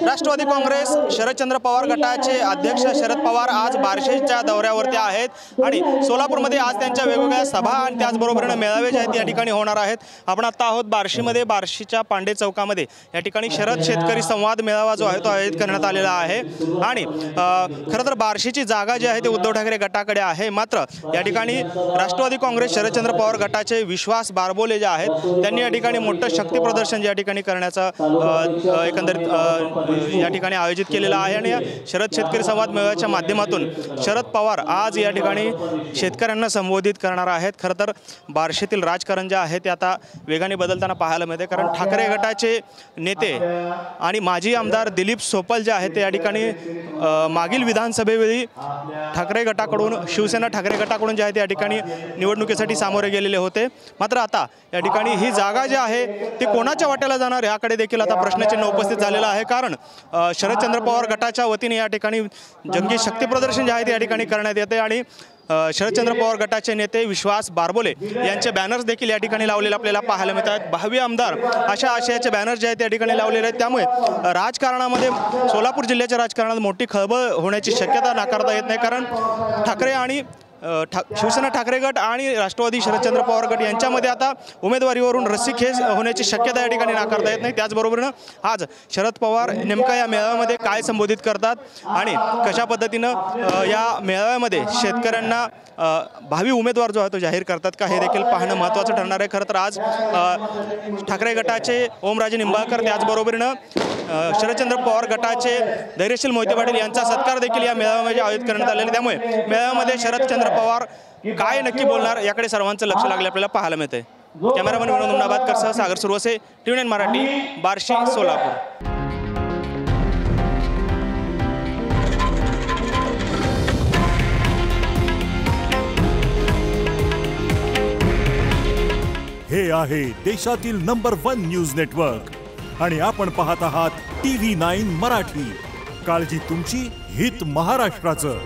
राष्ट्रवादी काँग्रेस शरदचंद्र पवार गटाचे अध्यक्ष शरद पवार आज बार्शीच्या दौऱ्यावरती आहेत आणि सोलापूरमध्ये आज त्यांच्या वेगवेगळ्या सभा आणि त्याचबरोबरीने मेळावे जे आहेत या ठिकाणी होणार आहेत। आपण आता आहोत बार्शीमध्ये, बार्शीच्या पांडे चौकामध्ये या ठिकाणी शरद शेतकरी संवाद मेळावा जो आहे तो आयोजित करण्यात आलेला आहे आणि खरं तर बार्शीची जागा जी आहे ती उद्धव ठाकरे गटाकडे आहे। मात्र या ठिकाणी राष्ट्रवादी काँग्रेस शरदचंद्र पवार गटाचे विश्वास बारबोले जे आहेत त्यांनी या ठिकाणी मोठं शक्ती प्रदर्शन या ठिकाणी करण्याचा एकंदरीत या ठिकाणी आयोजित केलेला आहे आणि या शरद शेतकरी संवाद मेळाव्याच्या माध्यमातून शरद पवार आज या ठिकाणी शेतकऱ्यांना संबोधित करणार आहेत। खरं तर बार्शीतील राजकारण जे आहे ते आता वेगाने बदलताना पाहायला मिळते, कारण ठाकरे गटाचे नेते आणि माजी आमदार दिलीप सोपल जे आहेत ते या ठिकाणी मागील विधानसभेवेळी ठाकरे गटाकडून शिवसेना ठाकरे गटाकडून जे आहे ते या ठिकाणी निवडणुकीसाठी सामोरे गेलेले होते। मात्र आता या ठिकाणी ही जागा जी आहे ती कोणाच्या वाट्याला जाणार याकडे देखील आता प्रश्नचिन्ह उपस्थित झालेलं आहे, कारण शरदचंद्र पवार गटाच्या वतीने या ठिकाणी जंगी शक्ती प्रदर्शन जे आहे ते या ठिकाणी करण्यात येते आणि शरदचंद्र पवार गटाचे नेते विश्वास बारबोले यांचे बॅनर्स देखील या ठिकाणी लावलेले आपल्याला पाहायला मिळतात। भावी आमदार अशा आशयाचे बॅनर्स जे आहेत त्या ठिकाणी लावलेले आहेत, त्यामुळे राजकारणामध्ये सोलापूर जिल्ह्याच्या राजकारणात मोठी खळबळ होण्याची शक्यता नाकारता येत नाही, कारण ठाकरे आणि शिवसेना ठाकरे गट आणि राष्ट्रवादी शरदचंद्र पवार गट यांच्यामध्ये आता उमेदवारीवरून रस्सीखेच होण्याची शक्यता या ठिकाणी नाकारता येत नाही। त्याचबरोबरीनं आज शरद पवार नेमका या मेळाव्यामध्ये काय संबोधित करतात आणि कशा पद्धतीनं या मेळाव्यामध्ये शेतकऱ्यांना भावी उमेदवार जो आहे तो जाहीर करतात का हे देखील पाहणं महत्त्वाचं ठरणार आहे। खरं तर आज ठाकरे गटाचे ओमराजे निंबाळकर त्याचबरोबरीनं शरदचंद्र पवार गटाचे धैर्यशील मोहिते पाटील यांचा सत्कार देखील या मेळाव्यामध्ये आयोजित करण्यात आलेला, त्यामुळे मेळाव्यामध्ये शरदचंद्र पवार काय नक्की बोलणार याकडे सर्वांचं लक्ष लागले आपल्याला पाहायला मिळते। कॅमेरामन विनोद मुंडाबादकरसह सागर सुरवसे, TVN मराठी, बार्शी, सोलापूर। हे आहे देशातील नंबर 1 न्यूज नेटवर्क आणि आपण पाहत आहात TV9 मराठी। काळजी तुमची, हित महाराष्ट्राचं।